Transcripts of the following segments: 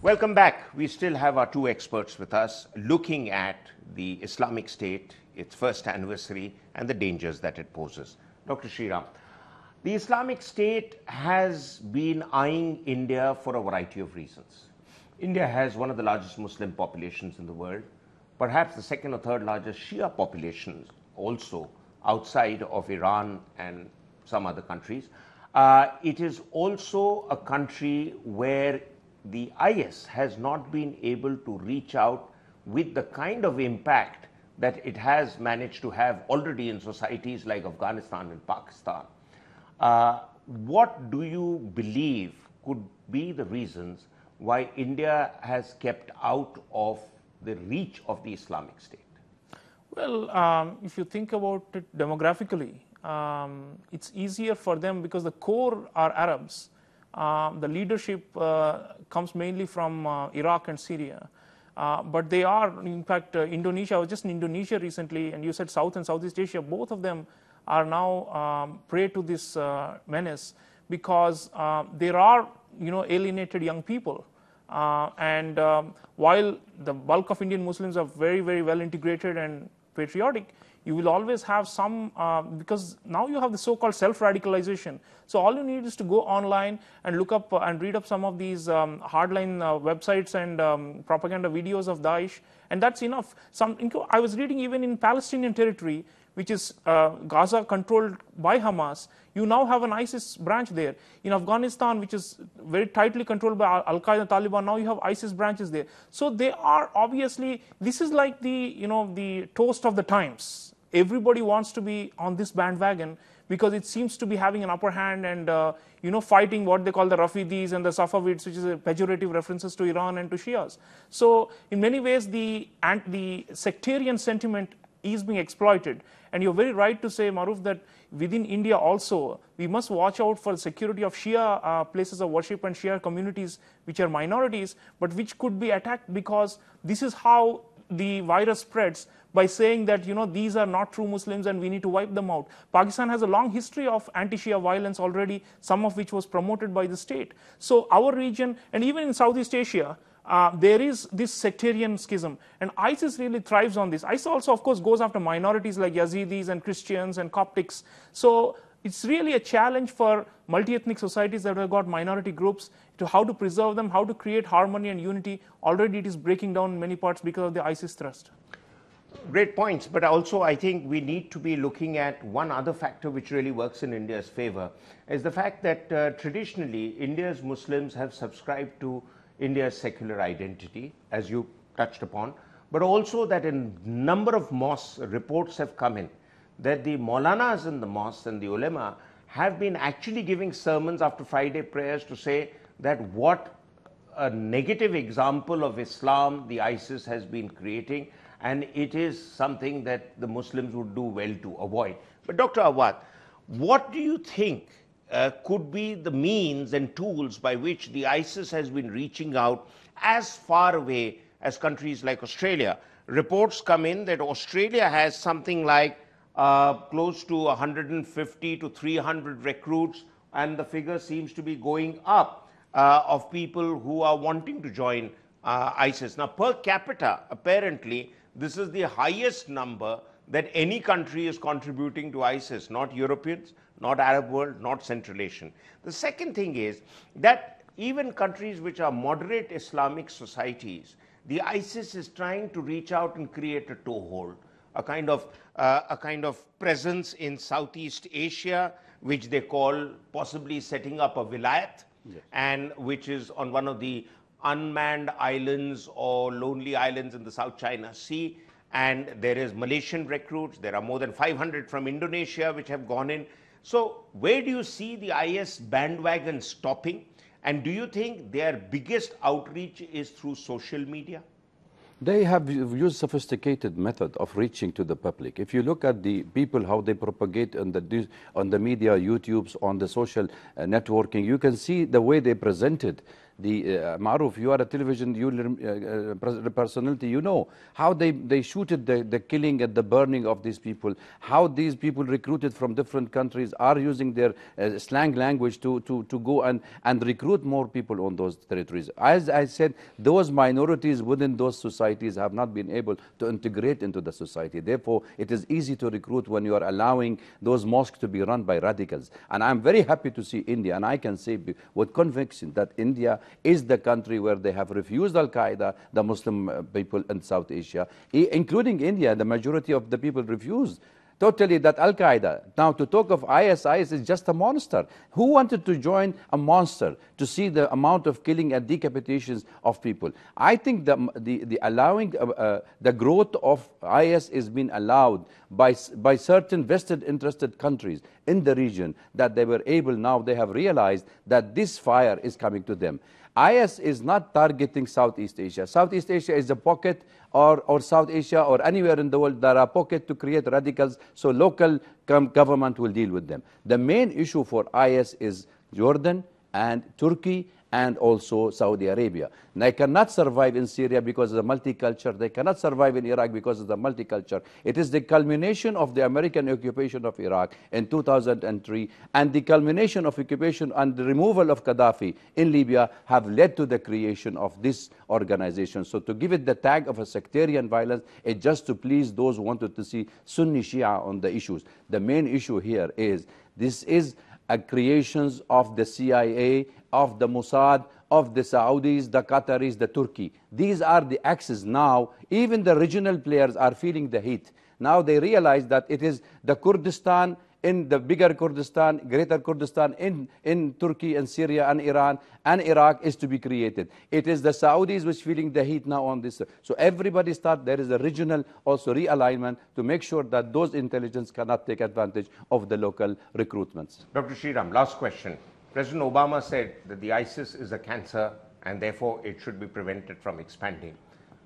Welcome back. We still have our two experts with us looking at the Islamic State, its first anniversary, and the dangers that it poses. Dr. Sriram, the Islamic State has been eyeing India for a variety of reasons. India has one of the largest Muslim populations in the world, perhaps the second or third largest Shia populations also outside of Iran and some other countries. It is also a country where the IS has not been able to reach out with the kind of impact that it has managed to have already in societies like Afghanistan and Pakistan. What do you believe could be the reasons why India has kept out of the reach of the Islamic State? Well, if you think about it demographically, it's easier for them because the core are Arabs. The leadership comes mainly from Iraq and Syria. But they are, in fact, Indonesia. I was just in Indonesia recently, and you said South and Southeast Asia. Both of them are now prey to this menace because there are, alienated young people. And while the bulk of Indian Muslims are very, very well integrated and patriotic, you will always have some, because now you have the so-called self-radicalization. So all you need is to go online and look up and read up some of these hardline websites and propaganda videos of Daesh, and that's enough. I was reading even in Palestinian territory, which is Gaza controlled by Hamas, you now have an ISIS branch there. In Afghanistan, which is very tightly controlled by Al-Qaeda, Taliban, now you have ISIS branches there. So they are obviously, this is like the toast of the times. Everybody wants to be on this bandwagon because it seems to be having an upper hand and fighting what they call the Rafidis and the Safavids, which is a pejorative references to Iran and to Shias. So in many ways, the sectarian sentiment is being exploited. And you're very right to say, Maruf, that within India also, we must watch out for the security of Shia places of worship and Shia communities, which are minorities, but which could be attacked because this is how the virus spreads, by saying that these are not true Muslims and we need to wipe them out. Pakistan has a long history of anti-Shia violence already, some of which was promoted by the state. So our region, and even in Southeast Asia, there is this sectarian schism, and ISIS really thrives on this. ISIS also, of course, goes after minorities like Yazidis and Christians and Coptics. So it's really a challenge for multi-ethnic societies that have got minority groups to how to preserve them, how to create harmony and unity. Already it is breaking down in many parts because of the ISIS thrust. Great points, but also I think we need to be looking at one other factor which really works in India's favor, is the fact that traditionally India's Muslims have subscribed to India's secular identity, as you touched upon, but also that a number of mosques, reports have come in that the Maulanas in the mosques and the ulema have been actually giving sermons after Friday prayers to say that what a negative example of Islam the ISIS has been creating, and it is something that the Muslims would do well to avoid. But Dr. Awad, what do you think could be the means and tools by which the ISIS has been reaching out as far away as countries like Australia? Reports come in that Australia has something like close to 150 to 300 recruits, and the figure seems to be going up of people who are wanting to join ISIS. Now, per capita, apparently, this is the highest number that any country is contributing to ISIS, not Europeans, not Arab world, not Central Asian. The second thing is that even countries which are moderate Islamic societies, the ISIS is trying to reach out and create a toehold, a kind of presence in Southeast Asia, which they call possibly setting up a vilayat, yes, and which is on one of the unmanned islands or lonely islands in the South China Sea. And there is Malaysian recruits. There are more than 500 from Indonesia which have gone in. So where do you see the IS bandwagon stopping? And do you think their biggest outreach is through social media? They have used sophisticated method of reaching to the public. If you look at the people, how they propagate on the media, YouTubes, on the social networking, you can see the way they presented Maruf, you are a television personality, you know how they shooted the killing and the burning of these people, how these people recruited from different countries are using their slang language to go and recruit more people on those territories. As I said, those minorities within those societies have not been able to integrate into the society. Therefore, it is easy to recruit when you are allowing those mosques to be run by radicals. And I'm very happy to see India, and I can say with conviction that India is the country where they have refused Al-Qaeda, the Muslim people in South Asia, including India. The majority of the people refused totally that Al-Qaeda. Now, to talk of ISIS is just a monster. Who wanted to join a monster to see the amount of killing and decapitations of people? I think the allowing the growth of IS is being allowed by certain vested interested countries in the region, that they were able, now they have realized that this fire is coming to them. IS is not targeting Southeast Asia. Southeast Asia is a pocket, or South Asia or anywhere in the world, there are pockets to create radicals, so local government will deal with them. The main issue for IS is Jordan and Turkey and also Saudi Arabia. They cannot survive in Syria because of the multicultural. They cannot survive in Iraq because of the multicultural. It is the culmination of the American occupation of Iraq in 2003 and the culmination of occupation and the removal of Gaddafi in Libya have led to the creation of this organization. So to give it the tag of a sectarian violence is just to please those who wanted to see Sunni Shia on the issues. The main issue here is this is a creations of the CIA, of the Mossad, of the Saudis, the Qataris, the Turkey. These are the axes now. Even the regional players are feeling the heat. Now they realize that it is the Kurdistan, in the bigger Kurdistan, greater Kurdistan in Turkey and Syria and Iran and Iraq is to be created. It is the Saudis which feeling the heat now on this. So everybody there is a regional also realignment to make sure that those intelligence cannot take advantage of the local recruitments. Dr. Sriram, last question. President Obama said that the ISIS is a cancer and therefore it should be prevented from expanding.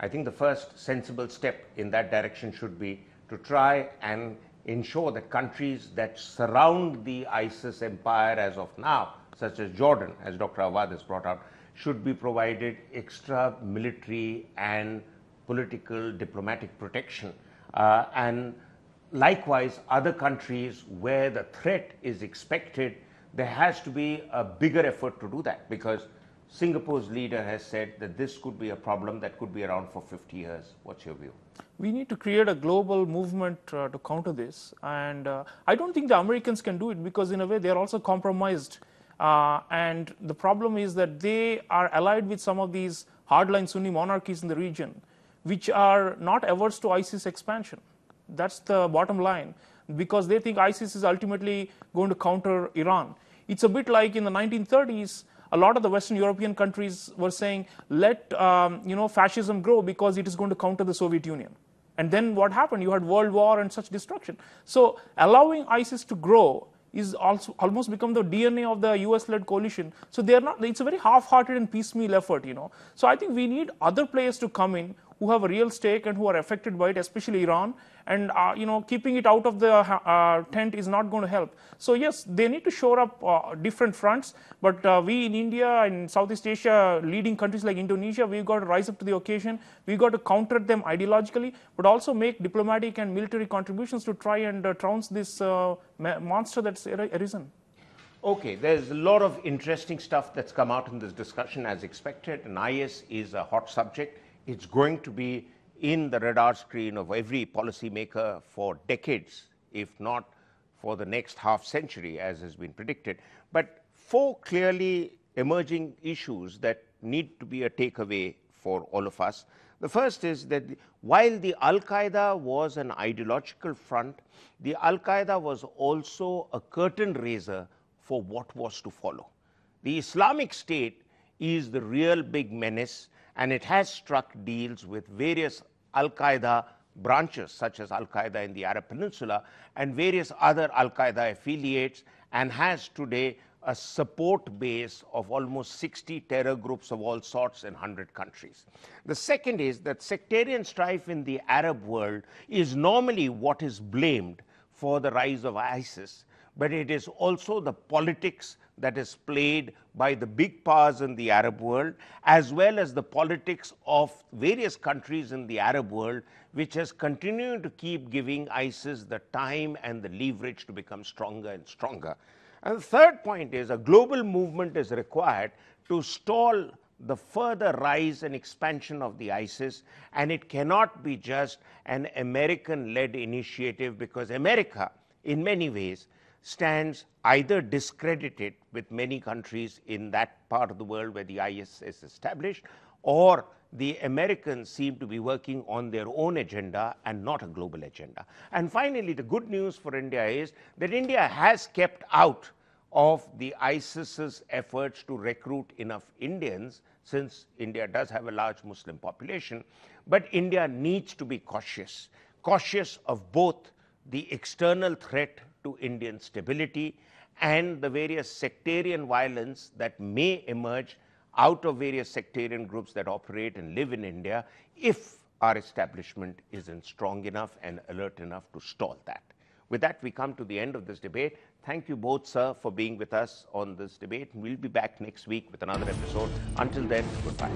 I think the first sensible step in that direction should be to try and ensure that countries that surround the ISIS empire as of now, such as Jordan, as Dr. Awad has brought out, should be provided extra military and political diplomatic protection. And likewise, other countries where the threat is expected, there has to be a bigger effort to do that, because Singapore's leader has said that this could be a problem that could be around for 50 years. What's your view? We need to create a global movement to counter this, and I don't think the Americans can do it, because in a way they are also compromised, and the problem is that they are allied with some of these hardline Sunni monarchies in the region which are not averse to ISIS expansion. That's the bottom line, because they think ISIS is ultimately going to counter Iran. It's a bit like in the 1930s, a lot of the Western European countries were saying, let fascism grow because it is going to counter the Soviet Union. And then what happened? You had World War and such destruction. So allowing ISIS to grow is also almost become the DNA of the US-led coalition. So they are not, it's a very half-hearted and piecemeal effort, So I think we need other players to come in who have a real stake and who are affected by it, especially Iran. And keeping it out of the tent is not going to help. So yes, they need to shore up different fronts. But we in India and Southeast Asia, leading countries like Indonesia, we've got to rise up to the occasion. We've got to counter them ideologically, but also make diplomatic and military contributions to try and trounce this monster that's arisen. Okay, there's a lot of interesting stuff that's come out in this discussion as expected, and IS is a hot subject. It's going to be in the radar screen of every policymaker for decades, if not for the next half century, as has been predicted. But 4 clearly emerging issues that need to be a takeaway for all of us. The first is that while the Al-Qaeda was an ideological front, the Al-Qaeda was also a curtain raiser for what was to follow. The Islamic State is the real big menace, and it has struck deals with various Al-Qaeda branches, such as Al-Qaeda in the Arab Peninsula and various other Al-Qaeda affiliates, and has today a support base of almost 60 terror groups of all sorts in 100 countries. The second is that sectarian strife in the Arab world is normally what is blamed for the rise of ISIS. but it is also the politics that is played by the big powers in the Arab world, as well as the politics of various countries in the Arab world, which has continued to keep giving ISIS the time and the leverage to become stronger and stronger. And the third point is a global movement is required to stall the further rise and expansion of the ISIS, and it cannot be just an American-led initiative, because America, in many ways, stands either discredited with many countries in that part of the world where the IS is established, or the Americans seem to be working on their own agenda and not a global agenda. And finally, the good news for India is that India has kept out of the ISIS's efforts to recruit enough Indians, since India does have a large Muslim population. But India needs to be cautious of both the external threat to Indian stability and the various sectarian violence that may emerge out of various sectarian groups that operate and live in India, if our establishment isn't strong enough and alert enough to stall that. With that, we come to the end of this debate. Thank you both, sir, for being with us on this debate. We'll be back next week with another episode. Until then, goodbye.